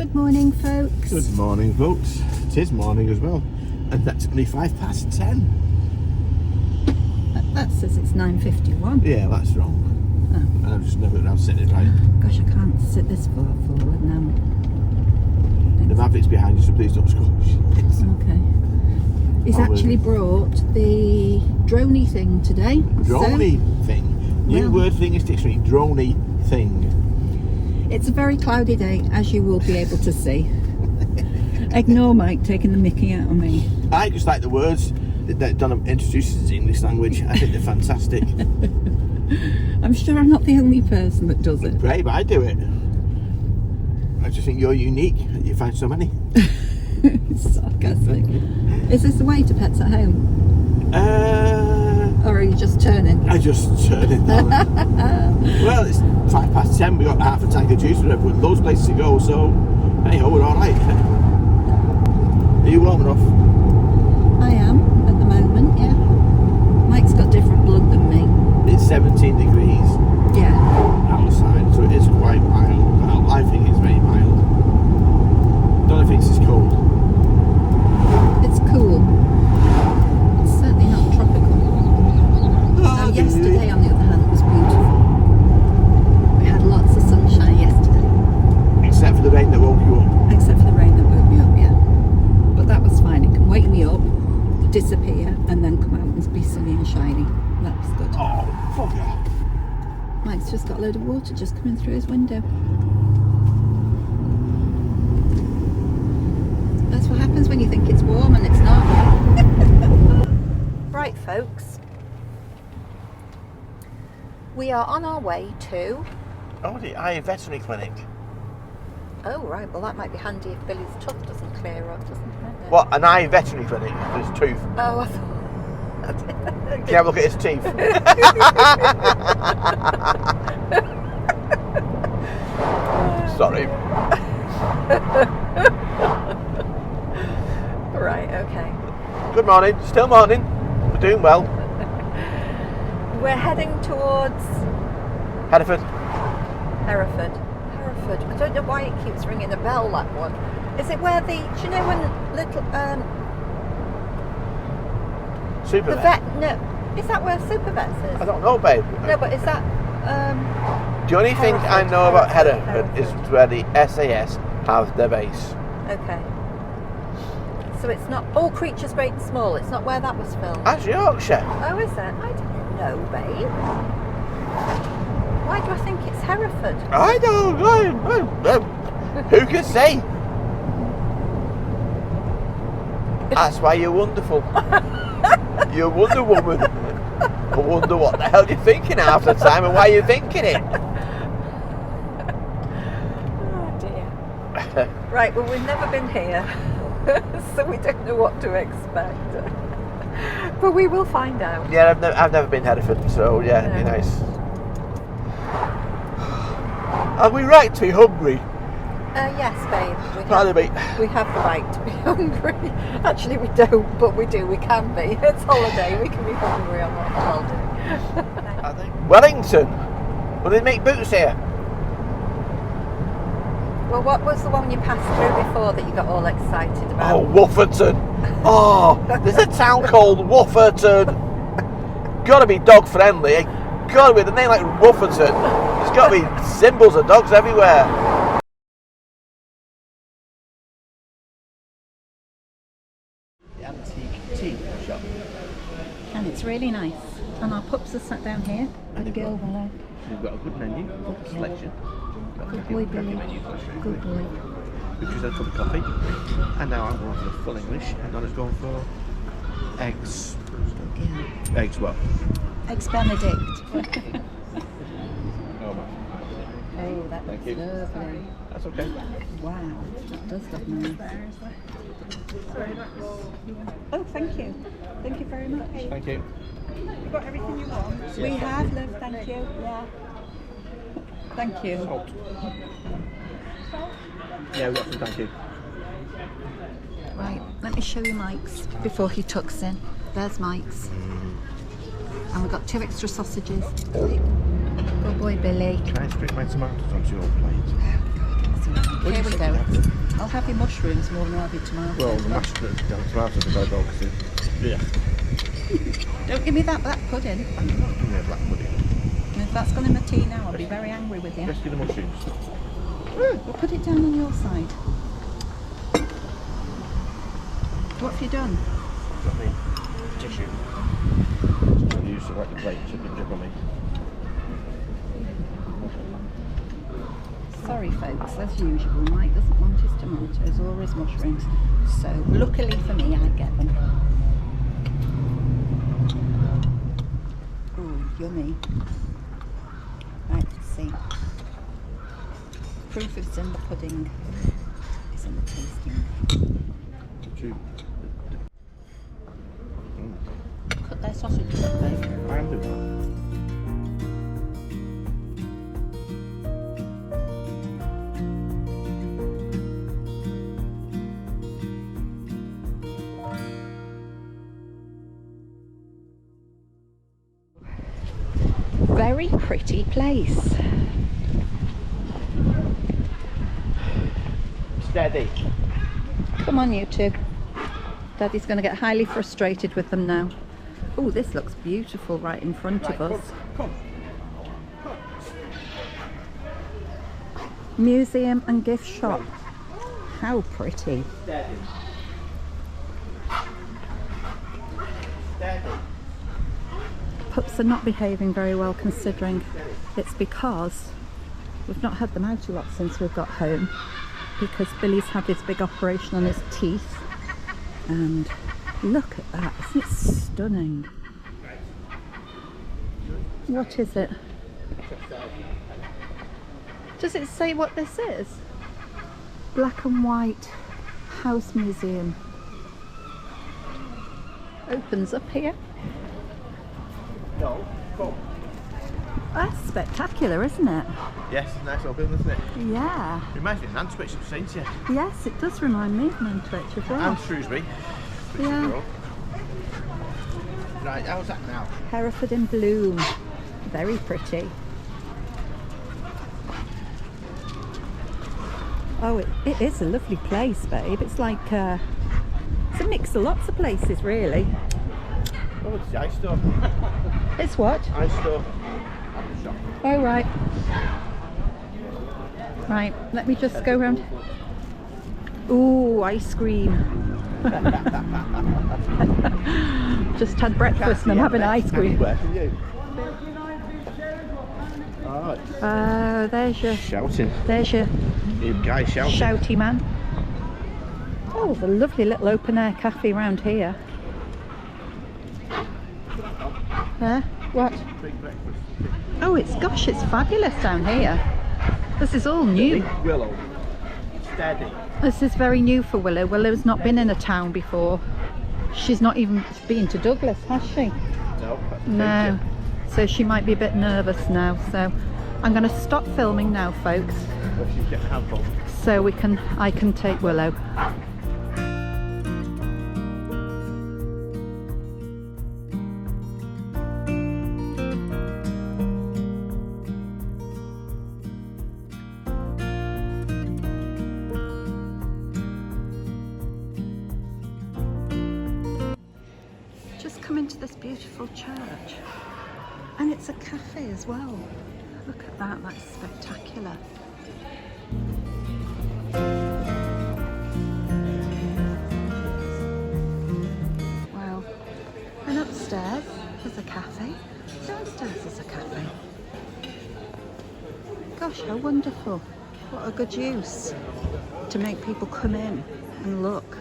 Good morning, folks. Good morning, folks. It is morning as well, and that's only 10:05. That says it's 9:51. Yeah, that's wrong. Oh. I've just never said it right. Gosh, I can't sit this far forward now. The Mavericks behind you, so please don't score. Okay. He's actually brought the droney thing today. Droney thing. New word thing is dictionary. Droney thing. It's a very cloudy day, as you will be able to see. Ignore Mike taking the mickey out of me. I just like the words that Donna introduces in English language. I think they're fantastic. I'm sure I'm not the only person that does it. Great, but I do it. I just think you're unique. You find so many. It's sarcastic. Is this the way to Pets at Home? Or are you just turning? I just turned it down. Well, it's 10:05. We got half a tank of juice for everyone. Those places to go, so hey ho, we're all right. Are you warm enough? I am at the moment. Yeah. Mike's got different blood than me. It's 17 degrees. Yeah. Outside, so it is quite mild. Well, I think it's very mild. Donna thinks it's cold. It's cool. It's certainly not tropical. Now, yesterday, on the other hand, was beautiful. We had lots of sunshine yesterday. Except for the rain that woke you up. Except for the rain that woke me up, yeah. But that was fine. It can wake me up, disappear, and then come out and be sunny and shiny. That was good. Oh, bugger. Mike's just got a load of water just coming through his window. That's what happens when you think it's warm and it's not. Right, folks. We are on our way to... Oh, the eye veterinary clinic. Oh, right. Well, that might be handy if Billy's tooth doesn't clear up, doesn't it? What? An eye veterinary clinic for his tooth. Oh, I thought... Can you have a look at his teeth? Sorry. Right, okay. Good morning. Still morning. We're doing well. We're heading towards... Hereford. Hereford. Hereford. I don't know why it keeps ringing a bell, that one. Is it where the... Do you know when little... Super the vet... No. Is that where Super Vets is? I don't know, babe. No, but is that... The only thing I know about Hereford is where the SAS have their base. Okay. So it's not... All Creatures Great and Small. It's not where that was filmed. That's Yorkshire. Oh, is it? I didn't know, babe. Why do I think it's Hereford? I don't know. Who can say? That's why you're wonderful. You're Wonder Woman. I wonder what the hell you're thinking half the time and why you're thinking it. Oh dear. Right, well, we've never been here, so we don't know what to expect. But we will find out. Yeah, I've never been Hereford, so yeah, it'd be nice. Are we right to be hungry? Yes, babe. We have the right to be hungry. Actually, we don't, but we do. We can be. It's holiday. We can be hungry on holiday. I think Wellington. Will they make boots here? Well, what was the one you passed through before that you got all excited about? Oh, Wufferton. Oh, there's a town called Wufferton. Gotta be dog friendly. Gotta be the name like Wufferton. There's gotta be symbols of dogs everywhere. Antique tea shop. And it's really nice. And our pups are sat down here. And the girl below. We've got a good menu, good selection. Good boy, Billy. Good boy. We've just had a cup of coffee. And now I'm going for the full English. And Donna's going for eggs. Yeah. Eggs what? Eggs Benedict. Oh, that looks lovely. that's okay. Wow, that does look nice. Oh, thank you. Thank you very much. Thank you. You've got everything you want? We have, love, thank you. Yeah. Thank you. Salt. Yeah, we've got some, thank you. Right, let me show you Mike's before he tucks in. There's Mike's. And we've got 2 extra sausages. Good boy, Billy. Can I strip my tomatoes onto your plate? That's all right. What Here do we you go. think? I'll have your mushrooms more than I'll have your tomatoes. Well, the mashed tomatoes are very well. Yeah. Don't give me that black pudding. I'm not giving you a black pudding. And if that's gone in my tea now, I'll be very angry with you. Just give the mushrooms. We'll put it down on your side. What have you done? Got me tissue. I use it like the plate, so it can drip on me. Sorry folks, as usual, Mike doesn't want his tomatoes or his mushrooms. So luckily for me, I get them. Oh, yummy. Right, let's see. Proof it's in the pudding. It's in the tasting. Cut their sausages up, babe. I am doing that. Very pretty place. Steady. Come on, you two. Daddy's going to get highly frustrated with them now. Oh, this looks beautiful right in front of us. Come. Museum and gift shop. How pretty. Steady. Steady. Pups are not behaving very well considering it's because we've not had them out a lot since we've got home, because Billy's had this big operation on his teeth. And look at that, isn't it stunning? What is it? Does it say what this is? Black and white house museum. Opens up here. No, come. That's spectacular, isn't it? Yes, nice little building, isn't it? Yeah. Reminds me of Nantwich, of Saints, Yes, it does remind me of Nantwich as well. and Shrewsbury. Yeah. Right, how's that now? Hereford in bloom. Very pretty. Oh, it is a lovely place, babe. It's like, it's a mix of lots of places, really. Oh, it's the ice store. It's what? Ice store. At the shop. Oh, right. Right, let me just go round. Ooh, ice cream. Just had breakfast and I'm having ice cream. Where for you? Oh, There's your you guys shouting. shouty man. Oh, there's a lovely little open air cafe round here. What? Big breakfast. Oh, it's fabulous down here. This is all new. Willow. Steady. This is very new for Willow. Willow's not been in a town before. She's not even been to Douglas, has she? No. No. So she might be a bit nervous now. So I'm going to stop filming now, folks, But she's getting a handful. so I can take Willow. Just come into this beautiful church, and it's a cafe as well. Look at that, that's spectacular. Wow. And upstairs there's a cafe, downstairs there's a cafe. Gosh, how wonderful. What a good use to make people come in and look.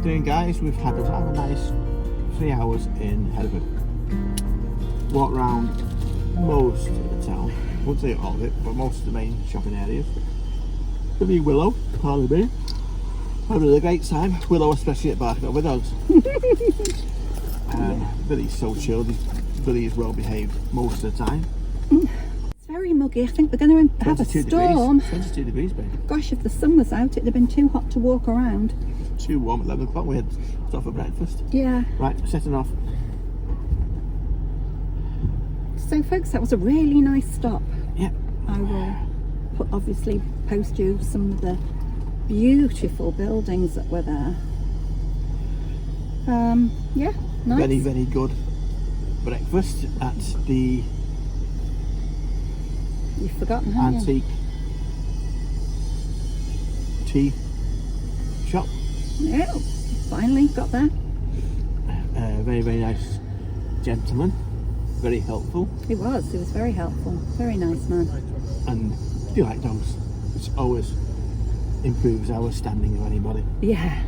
afternoon, guys. We've had a rather nice 3 hours in Hereford. Walked around most of the town. I wouldn't say all of it, but most of the main shopping areas. The new Willow, pardon me. Had a really great time. Willow especially at barking over dogs. Billy's so chilled. Billy is well behaved most of the time. It's very muggy. I think we're going to have a 22 storm. degrees. 22 degrees, baby. Gosh, if the sun was out, it'd have been too hot to walk around. Too warm at 11 o'clock. We had stuff for breakfast. Yeah. Right, setting off. So, folks, that was a really nice stop. Yeah. I will obviously post you some of the beautiful buildings that were there. Yeah, nice. Very, very good breakfast at the You've forgotten, haven't you? antique tea shop. Yeah, finally got there. Very, very nice gentleman. Very helpful. He was very helpful. Very nice man. And do you like dogs? Which always improves our standing of anybody. Yeah.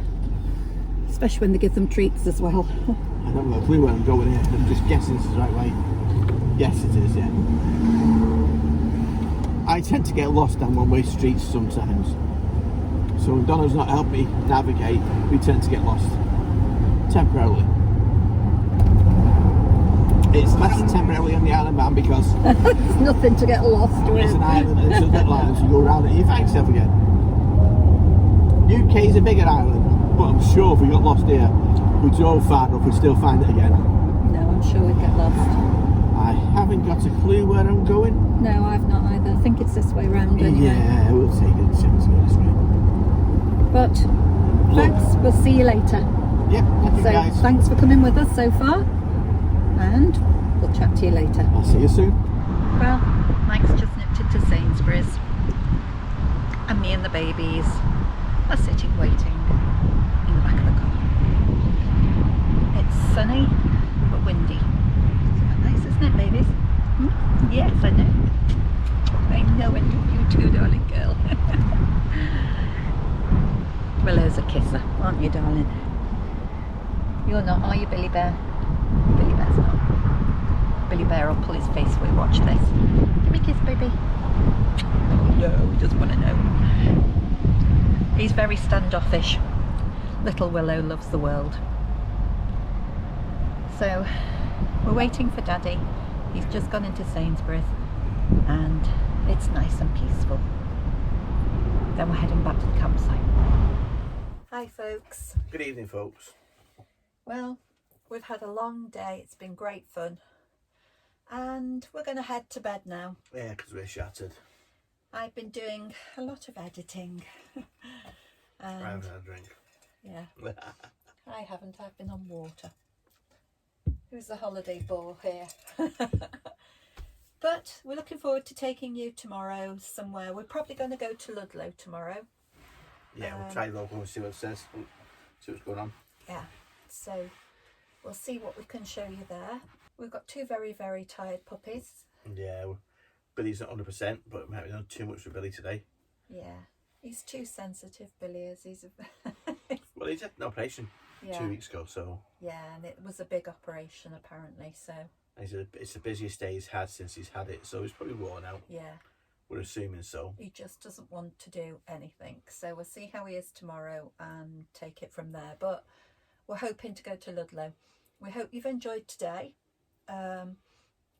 Especially when they give them treats as well. I don't know a clue where I'm going here. I'm just guessing this is the right way. Yes, it is, yeah. I tend to get lost down one-way streets sometimes. So when Donna's not helped me navigate, we tend to get lost. Temporarily. It's less temporarily on the Isle of Man because There's nothing to get lost with. it's an island and it's a little island, so you go around it and you find yourself again. UK is a bigger island, but I'm sure if we got lost here, we drove far enough, we'd still find it again. No, I'm sure we'd get lost. I haven't got a clue where I'm going. No, I've not either. I think it's this way round anyway. Yeah, we'll take it as soon as it goes this way. But, folks, we'll see you later. Yep, thank you So, guys. thanks for coming with us so far. And we'll chat to you later. I'll see you soon. Well, Mike's just nipped into Sainsburys. And me and the babies are sitting waiting in the back of the car. It's sunny but windy. It's quite nice, isn't it, babies? Hmm? Yes, I know. I know, and you too, darling girl. Willow's a kisser, aren't you, darling? You're not, are you, Billy Bear? Billy Bear's not. Billy Bear will pull his face when we watch this. Give me a kiss, baby. Oh no, he doesn't want to know. He's very standoffish. Little Willow loves the world. So, we're waiting for Daddy. He's just gone into Sainsburys and it's nice and peaceful. Then we're heading back to the campsite. Hi folks. Good evening, folks. Well, we've had a long day. It's been great fun. And we're going to head to bed now. Yeah, because we're shattered. I've been doing a lot of editing. I haven't had a drink. Yeah. I haven't. I've been on water. Who's the holiday bore here? But we're looking forward to taking you tomorrow somewhere. We're probably going to go to Ludlow tomorrow. Yeah, we'll try local and see what it says. See what's going on. Yeah. So we'll see what we can show you there. We've got two very, very tired puppies. Yeah, Billy's not 100%, but we haven't done too much for Billy today. Yeah. He's too sensitive, Billy is. He's a... Well, he's had an operation 2 weeks ago, so... Yeah, and it was a big operation apparently, so... It's the busiest day he's had since he's had it, so he's probably worn out. Yeah. We're assuming so. He just doesn't want to do anything. So we'll see how he is tomorrow and take it from there. But we're hoping to go to Ludlow. We hope you've enjoyed today.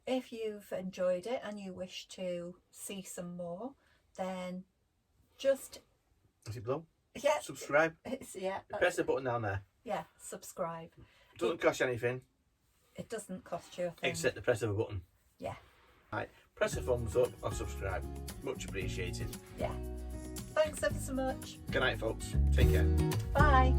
If you've enjoyed it and you wish to see some more, then just... Is it below? Yeah. Subscribe. Yeah. Press the button down there. Yeah, subscribe. It doesn't cost you anything. It doesn't cost you a thing. Except the press of a button. Yeah. Right, press a thumbs up or subscribe. Much appreciated. Yeah. Thanks ever so much. Good night, folks. Take care. Bye.